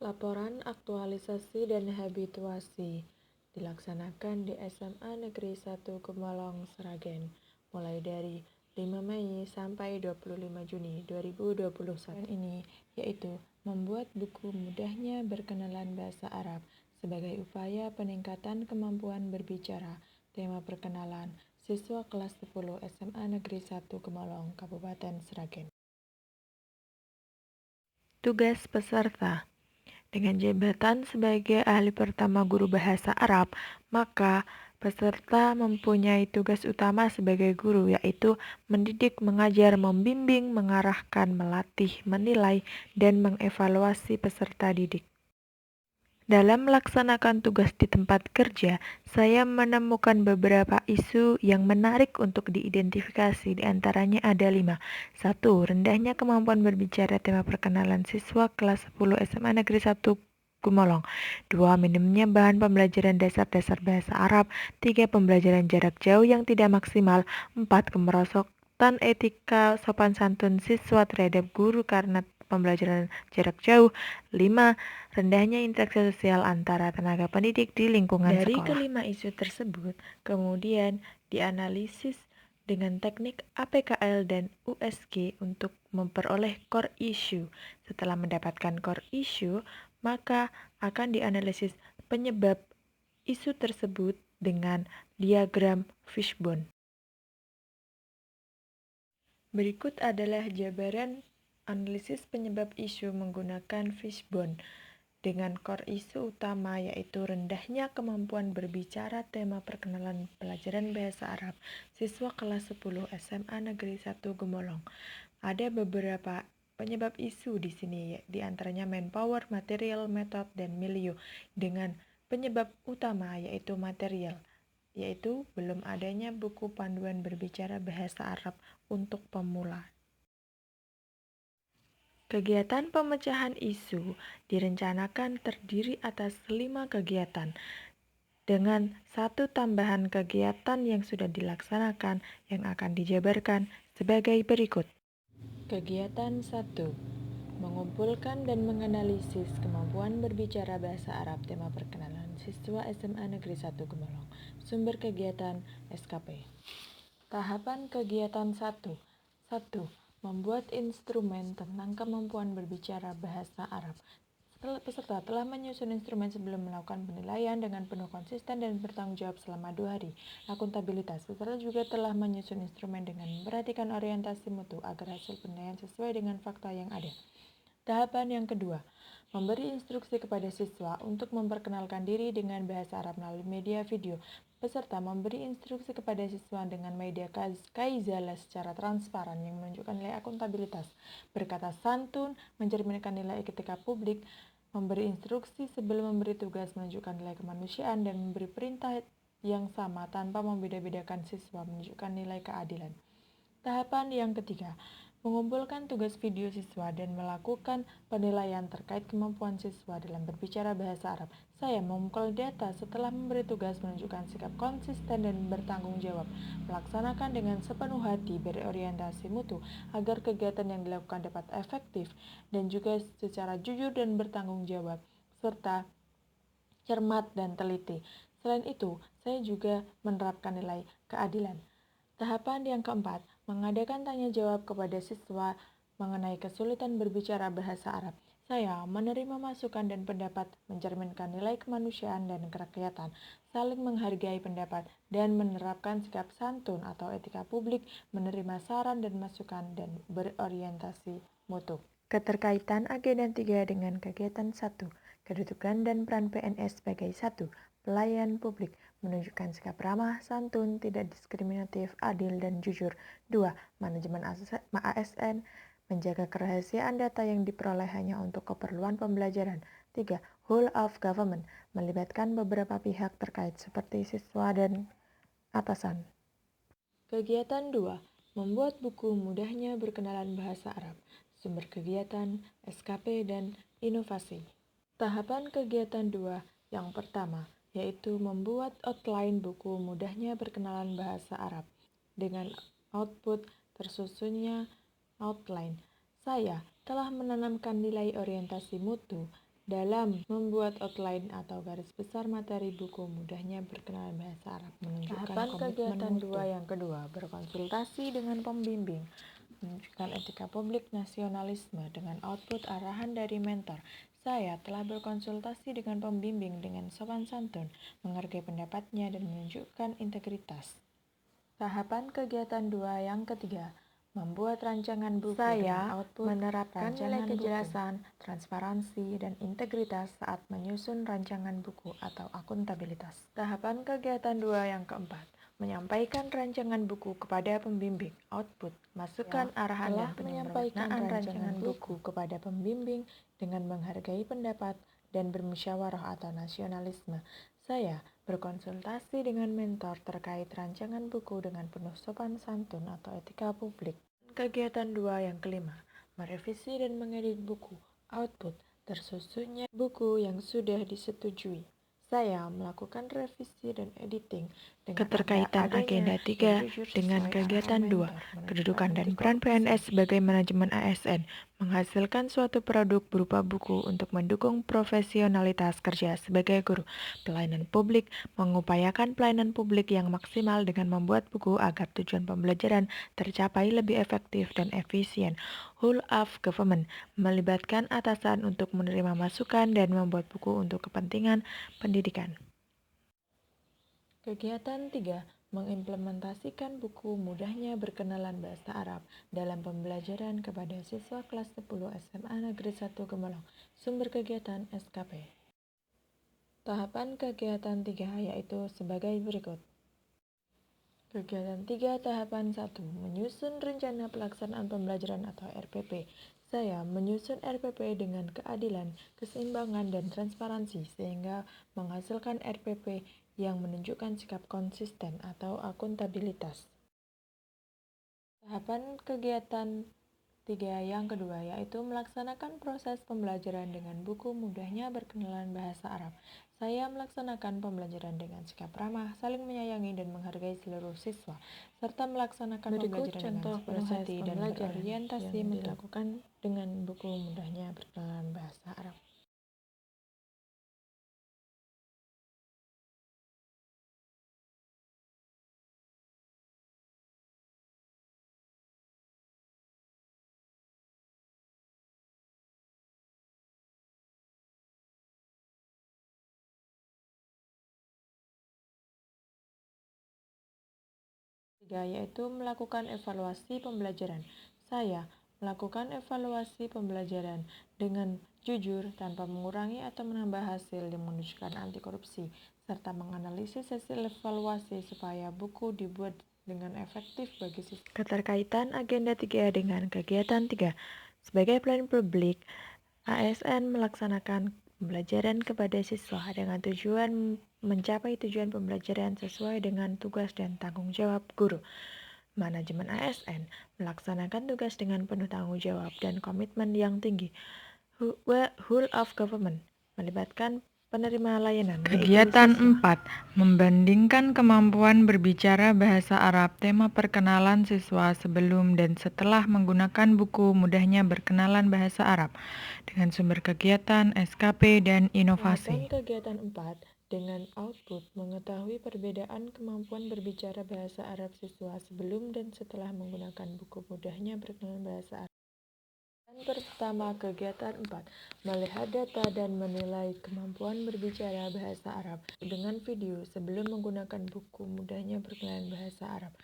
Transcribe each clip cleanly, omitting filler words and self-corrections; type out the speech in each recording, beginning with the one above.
Laporan aktualisasi dan habituasi dilaksanakan di SMA Negeri 1 Gemolong, Sragen, mulai dari 5 Mei sampai 25 Juni 2021 ini, yaitu membuat buku mudahnya berkenalan bahasa Arab sebagai upaya peningkatan kemampuan berbicara. Tema perkenalan siswa kelas 10 SMA Negeri 1 Gemolong, Kabupaten Sragen. Tugas peserta. Dengan jabatan sebagai ahli pertama guru bahasa Arab, maka peserta mempunyai tugas utama sebagai guru, yaitu mendidik, mengajar, membimbing, mengarahkan, melatih, menilai, dan mengevaluasi peserta didik. Dalam melaksanakan tugas di tempat kerja, saya menemukan beberapa isu yang menarik untuk diidentifikasi. Di antaranya ada 5. 1. Rendahnya kemampuan berbicara. Tema perkenalan siswa kelas 10 SMA Negeri 1 Gemolong. 2. Minimnya bahan pembelajaran dasar-dasar bahasa Arab. 3. Pembelajaran jarak jauh yang tidak maksimal. 4. Kemerosotan etika sopan santun siswa terhadap guru karena pembelajaran jarak jauh. 5. Rendahnya interaksi sosial antara tenaga pendidik di lingkungan sekolah. Dari kelima isu tersebut, kemudian dianalisis dengan teknik APKL dan USG untuk memperoleh core issue. Setelah mendapatkan core issue, maka akan dianalisis penyebab isu tersebut dengan diagram fishbone. Berikut adalah jabaran analisis penyebab isu menggunakan fishbone. Dengan core isu utama yaitu rendahnya kemampuan berbicara. Tema perkenalan pelajaran bahasa Arab siswa kelas 10 SMA Negeri 1 Gemolong. Ada beberapa penyebab isu di sini, di antaranya manpower, material, metode, dan milieu. Dengan penyebab utama yaitu material, yaitu belum adanya buku panduan berbicara bahasa Arab untuk pemula. Kegiatan pemecahan isu direncanakan terdiri atas 5 kegiatan, dengan 1 tambahan kegiatan yang sudah dilaksanakan yang akan dijabarkan sebagai berikut. Kegiatan 1. Mengumpulkan dan menganalisis kemampuan berbicara bahasa Arab. Tema perkenalan siswa SMA Negeri 1 Gemolong. Sumber kegiatan SKP. Tahapan kegiatan 1. 1. Membuat instrumen tentang kemampuan berbicara bahasa Arab. Peserta telah menyusun instrumen sebelum melakukan penilaian dengan penuh konsisten dan bertanggung jawab selama 2 hari. Akuntabilitas. Peserta juga telah menyusun instrumen dengan memperhatikan orientasi mutu agar hasil penilaian sesuai dengan fakta yang ada. Tahapan yang kedua, memberi instruksi kepada siswa untuk memperkenalkan diri dengan bahasa Arab melalui media video. Peserta memberi instruksi kepada siswa dengan media Kaizala secara transparan yang menunjukkan nilai akuntabilitas, berkata santun, mencerminkan nilai etika publik, memberi instruksi sebelum memberi tugas menunjukkan nilai kemanusiaan, dan memberi perintah yang sama tanpa membeda-bedakan siswa menunjukkan nilai keadilan. Tahapan yang ketiga, mengumpulkan tugas video siswa dan melakukan penilaian terkait kemampuan siswa dalam berbicara bahasa Arab. Saya mengumpul data setelah memberi tugas menunjukkan sikap konsisten dan bertanggung jawab, melaksanakan dengan sepenuh hati, berorientasi mutu, agar kegiatan yang dilakukan dapat efektif dan juga secara jujur dan bertanggung jawab, serta cermat dan teliti. Selain itu, saya juga menerapkan nilai keadilan. Tahapan yang keempat, mengadakan tanya jawab kepada siswa mengenai kesulitan berbicara bahasa Arab. Saya menerima masukan dan pendapat, mencerminkan nilai kemanusiaan dan kerakyatan, saling menghargai pendapat, dan menerapkan sikap santun atau etika publik, menerima saran dan masukan, dan berorientasi mutu. Keterkaitan agenda 3 dengan kegiatan 1, kedudukan dan peran PNS sebagai 1. Pelayan publik, menunjukkan sikap ramah, santun, tidak diskriminatif, adil, dan jujur. 2. Manajemen ASN, menjaga kerahasiaan data yang diperoleh hanya untuk keperluan pembelajaran. 3. Whole of government, melibatkan beberapa pihak terkait seperti siswa dan atasan. Kegiatan 2. Membuat buku mudahnya berkenalan bahasa Arab. Sumber kegiatan, SKP, dan inovasi. Tahapan kegiatan 2 yang pertama, yaitu membuat outline buku mudahnya berkenalan bahasa Arab. Dengan output tersusunnya outline, saya telah menanamkan nilai orientasi mutu Dalam membuat outline atau garis besar materi buku, mudahnya berkenalan bahasa Arab, menunjukkan Tahapan komitmen kegiatan mutu. 2 yang kedua, berkonsultasi dengan pembimbing, menunjukkan etika publik nasionalisme dengan output arahan dari mentor. Saya telah berkonsultasi dengan pembimbing dengan sopan santun, menghargai pendapatnya dan menunjukkan integritas. Tahapan kegiatan 2 yang ketiga, membuat rancangan buku Saya dengan output menerapkan nilai rancangan kejelasan, transparansi, dan integritas saat menyusun rancangan buku atau akuntabilitas. Tahapan kegiatan 2 yang keempat, menyampaikan rancangan buku kepada pembimbing, output, masukan, arahan, dan menyampaikan penyempurnaan rancangan buku kepada pembimbing dengan menghargai pendapat dan bermusyawarah atau nasionalisme. Saya berkonsultasi dengan mentor terkait rancangan buku dengan penuh sopan santun atau etika publik. Kegiatan 2 yang kelima, merevisi dan mengedit buku, output, tersusunnya buku yang sudah disetujui. Saya melakukan revisi dan editing dengan keterkaitan agenda 3 dengan kegiatan 2, kedudukan dan peran PNS sebagai manajemen ASN, menghasilkan suatu produk berupa buku untuk mendukung profesionalitas kerja sebagai guru, pelayanan publik, mengupayakan pelayanan publik yang maksimal dengan membuat buku agar tujuan pembelajaran tercapai lebih efektif dan efisien. Whole of government, melibatkan atasan untuk menerima masukan dan membuat buku untuk kepentingan pendidikan. Kegiatan 3, mengimplementasikan buku mudahnya berkenalan bahasa Arab dalam pembelajaran kepada siswa kelas 10 SMA Negeri 1 Gemolong. Sumber kegiatan SKP. Tahapan kegiatan 3 yaitu sebagai berikut. Kegiatan 3 tahapan 1, menyusun rencana pelaksanaan pembelajaran atau RPP. Saya menyusun RPP dengan keadilan, keseimbangan, dan transparansi sehingga menghasilkan RPP yang menunjukkan sikap konsisten atau akuntabilitas. Tahapan kegiatan 3 yang kedua yaitu melaksanakan proses pembelajaran dengan buku mudahnya berkenalan bahasa Arab. Saya melaksanakan pembelajaran dengan sikap ramah, saling menyayangi dan menghargai seluruh siswa, serta melaksanakan pembelajaran dengan sepenuh hati dan berorientasi yang dilakukan dengan buku mudahnya berkenalan bahasa Arab. Tiga, yaitu melakukan evaluasi pembelajaran. Saya melakukan evaluasi pembelajaran dengan jujur tanpa mengurangi atau menambah hasil yang menunjukkan anti korupsi, serta menganalisis hasil evaluasi supaya buku dibuat dengan efektif bagi siswa. Keterkaitan agenda 3 dengan kegiatan 3. Sebagai pelayan publik, ASN melaksanakan pembelajaran kepada siswa dengan tujuan mencapai tujuan pembelajaran sesuai dengan tugas dan tanggung jawab guru. Manajemen ASN melaksanakan tugas dengan penuh tanggung jawab dan komitmen yang tinggi. Whole of government melibatkan penerima layanan. Kegiatan 4, membandingkan kemampuan berbicara bahasa Arab. Tema perkenalan siswa sebelum dan setelah menggunakan buku mudahnya berkenalan bahasa Arab dengan sumber kegiatan, SKP, dan inovasi. Kegiatan 4, dengan output mengetahui perbedaan kemampuan berbicara bahasa Arab siswa sebelum dan setelah menggunakan buku mudahnya berkenalan bahasa Arab. Pertama, kegiatan 4, melihat data dan menilai kemampuan berbicara bahasa Arab dengan video sebelum menggunakan buku mudahnya berkenalan bahasa Arab.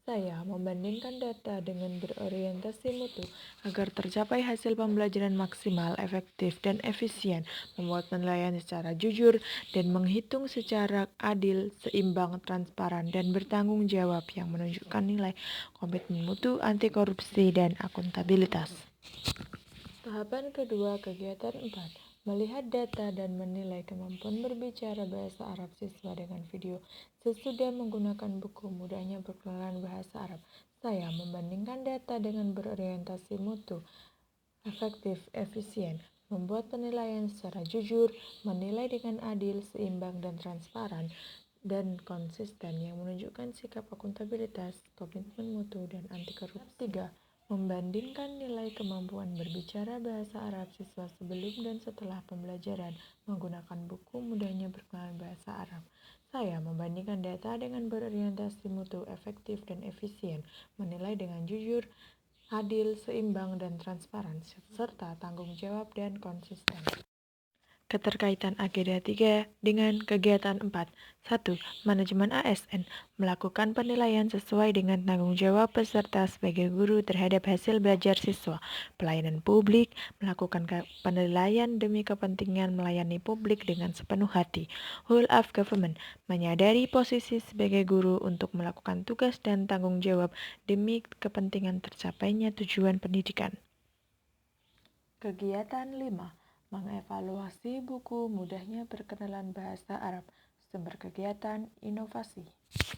Saya membandingkan data dengan berorientasi mutu agar tercapai hasil pembelajaran maksimal, efektif, dan efisien, membuat penilaian secara jujur, dan menghitung secara adil, seimbang, transparan, dan bertanggung jawab yang menunjukkan nilai komitmen mutu, anti korupsi, dan akuntabilitas. Tahapan kedua kegiatan 4, melihat data dan menilai kemampuan berbicara bahasa Arab siswa dengan video sesudah menggunakan buku mudahnya berkenalan bahasa Arab. Saya membandingkan data dengan berorientasi mutu, efektif, efisien, membuat penilaian secara jujur, menilai dengan adil, seimbang, dan transparan, dan konsisten yang menunjukkan sikap akuntabilitas, komitmen mutu, dan anti korupsi. 3, Membandingkan nilai kemampuan berbicara bahasa Arab siswa sebelum dan setelah pembelajaran menggunakan buku mudahnya berkenalan bahasa Arab. Saya membandingkan data dengan berorientasi mutu, efektif, dan efisien, menilai dengan jujur, adil, seimbang, dan transparan, serta tanggung jawab dan konsisten. Keterkaitan agenda 3 dengan kegiatan 4. 1. Manajemen ASN melakukan penilaian sesuai dengan tanggung jawab peserta sebagai guru terhadap hasil belajar siswa. Pelayanan publik melakukan penilaian demi kepentingan melayani publik dengan sepenuh hati. Whole of government menyadari posisi sebagai guru untuk melakukan tugas dan tanggung jawab demi kepentingan tercapainya tujuan pendidikan. Kegiatan 5. Mengevaluasi buku mudahnya perkenalan bahasa Arab. Sumber kegiatan inovasi.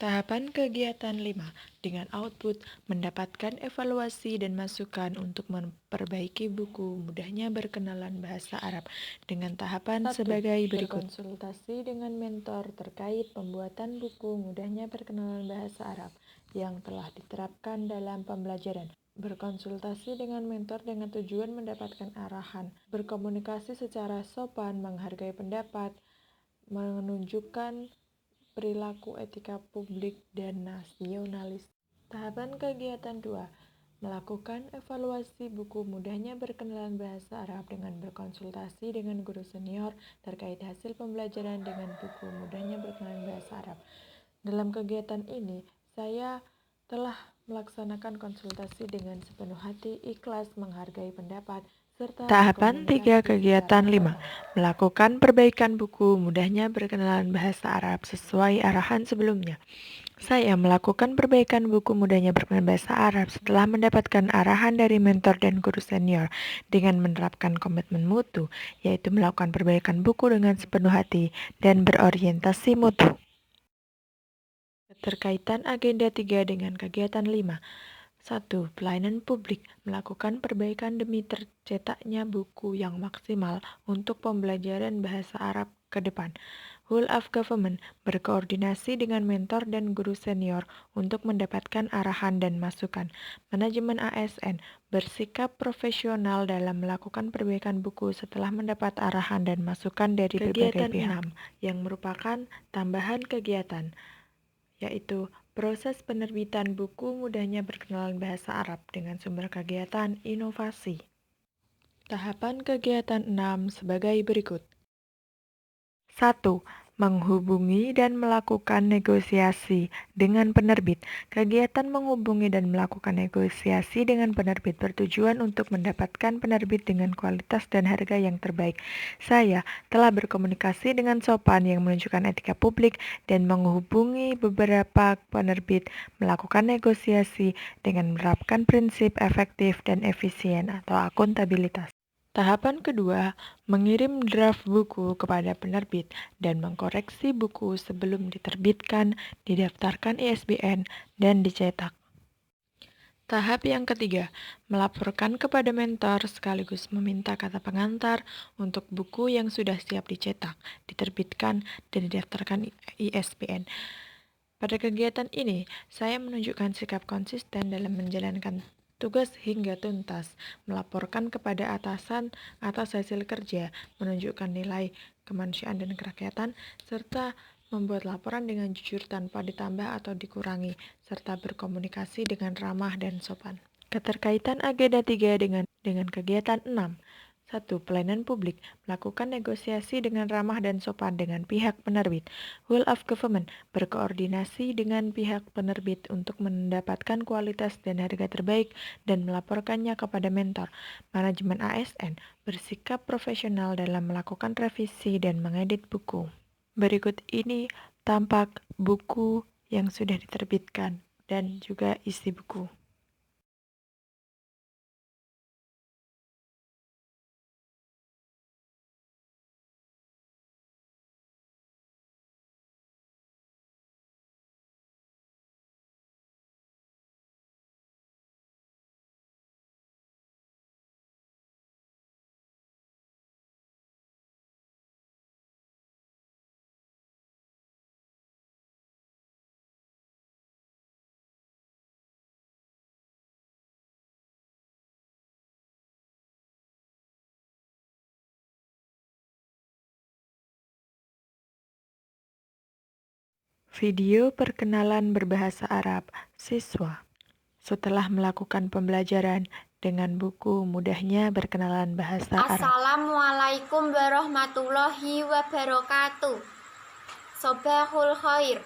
Tahapan kegiatan 5 dengan output mendapatkan evaluasi dan masukan untuk memperbaiki buku mudahnya berkenalan bahasa Arab dengan tahapan 1. Sebagai berikut. Berkonsultasi dengan mentor terkait pembuatan buku mudahnya perkenalan bahasa Arab yang telah diterapkan dalam pembelajaran. Berkonsultasi dengan mentor dengan tujuan mendapatkan arahan, berkomunikasi secara sopan, menghargai pendapat, menunjukkan perilaku etika publik dan nasionalis. Tahapan kegiatan 2. Melakukan evaluasi buku mudahnya berkenalan bahasa Arab dengan berkonsultasi dengan guru senior terkait hasil pembelajaran dengan buku mudahnya berkenalan bahasa Arab. Dalam kegiatan ini, saya telah melaksanakan konsultasi dengan sepenuh hati, ikhlas, menghargai pendapat, serta tahapan 3 kegiatan 5. Melakukan perbaikan buku mudahnya berkenalan bahasa Arab sesuai arahan sebelumnya. Saya melakukan perbaikan buku mudahnya berkenalan bahasa Arab setelah mendapatkan arahan dari mentor dan guru senior dengan menerapkan komitmen mutu, yaitu melakukan perbaikan buku dengan sepenuh hati dan berorientasi mutu. Keterkaitan agenda 3 dengan kegiatan 5. 1. Pelayanan publik melakukan perbaikan demi tercetaknya buku yang maksimal untuk pembelajaran bahasa Arab ke depan. Whole of government berkoordinasi dengan mentor dan guru senior untuk mendapatkan arahan dan masukan. Manajemen ASN bersikap profesional dalam melakukan perbaikan buku setelah mendapat arahan dan masukan dari berbagai pihak. Kegiatan 6 yang merupakan tambahan kegiatan, yaitu proses penerbitan buku mudahnya berkenalan bahasa Arab dengan sumber kegiatan inovasi. Tahapan kegiatan 6 sebagai berikut. 1. Menghubungi dan melakukan negosiasi dengan penerbit. Kegiatan menghubungi dan melakukan negosiasi dengan penerbit bertujuan untuk mendapatkan penerbit dengan kualitas dan harga yang terbaik. Saya telah berkomunikasi dengan sopan yang menunjukkan etika publik dan menghubungi beberapa penerbit, melakukan negosiasi dengan menerapkan prinsip efektif dan efisien atau akuntabilitas. Tahapan kedua, mengirim draft buku kepada penerbit dan mengkoreksi buku sebelum diterbitkan, didaftarkan ISBN, dan dicetak. Tahap yang ketiga, melaporkan kepada mentor sekaligus meminta kata pengantar untuk buku yang sudah siap dicetak, diterbitkan, dan didaftarkan ISBN. Pada kegiatan ini, saya menunjukkan sikap konsisten dalam menjalankan tugas hingga tuntas, melaporkan kepada atasan atas hasil kerja, menunjukkan nilai kemanusiaan dan kerakyatan, serta membuat laporan dengan jujur tanpa ditambah atau dikurangi, serta berkomunikasi dengan ramah dan sopan. Keterkaitan agenda 3 dengan kegiatan 6. 1. Pelayanan publik melakukan negosiasi dengan ramah dan sopan dengan pihak penerbit. Whole of government berkoordinasi dengan pihak penerbit untuk mendapatkan kualitas dan harga terbaik dan melaporkannya kepada mentor. Manajemen ASN bersikap profesional dalam melakukan revisi dan mengedit buku. Berikut ini tampak buku yang sudah diterbitkan dan juga isi buku. Video perkenalan berbahasa Arab siswa. Setelah melakukan pembelajaran dengan buku Mudahnya Berkenalan Bahasa Arab. Assalamualaikum warahmatullahi wabarakatuh. Sobahul khair.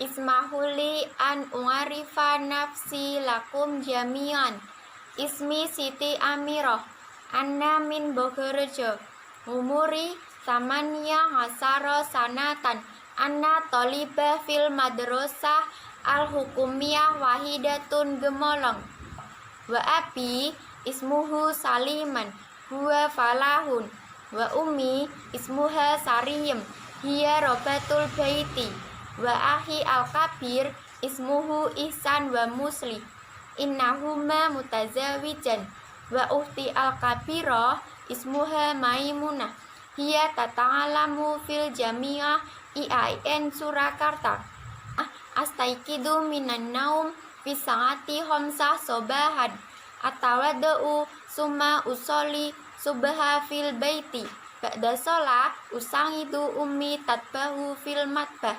Ismahuli an u'arifa nafsi lakum jami'an. Ismi Siti Amirah. Anna min Bogorjo. Umuri samania hasara sanatan. Anna tolibah fil madrasah al-hukumiyah wahidatun gemolong. Wa abi ismuhu Saliman huwa falahun. Wa ummi ismuha Sariyem hiya robatul baiti. Wa ahi al-kabir ismuhu Ihsan wa Musli innahuma mutazawijan. Wa uhti al-kabirah ismuha Maimunah hiya tata'alamu fil jami'ah IAIN Surakarta. Astaikidu minan naum fi saati khamsah sobahan atawadau summa usoli subha fil baiti ba'da sholah usangidu ummi tatbahu fil matbah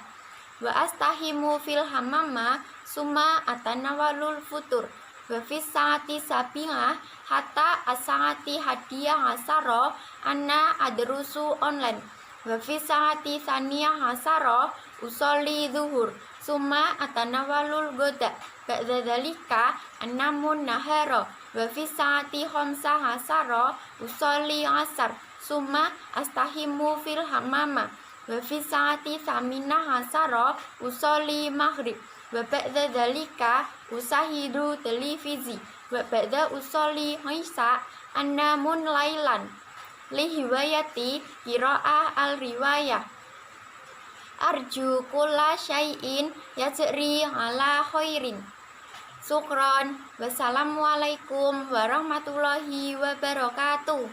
wa astahimu fil hamama summa atanawalul futur wa fi saati sabingah hatta asaati hadiah asaro anna adrusu online wa fi saati saniyah asaro usoli zuhur summa atanawalul goda ba'da dalika annamun nahara wa fi saati khamsah asara usolli asar summa astahimu fil hamama wa fi saati saminah asara usolli maghrib wa ba'da dalika usahidu televisi wa ba'da usolli isya annamun lailan li hiwayati qiraah al-riwayah arju kulla syai'in yajri ala khairin. Syukron. Wassalamualaikum warahmatullahi wabarakatuh.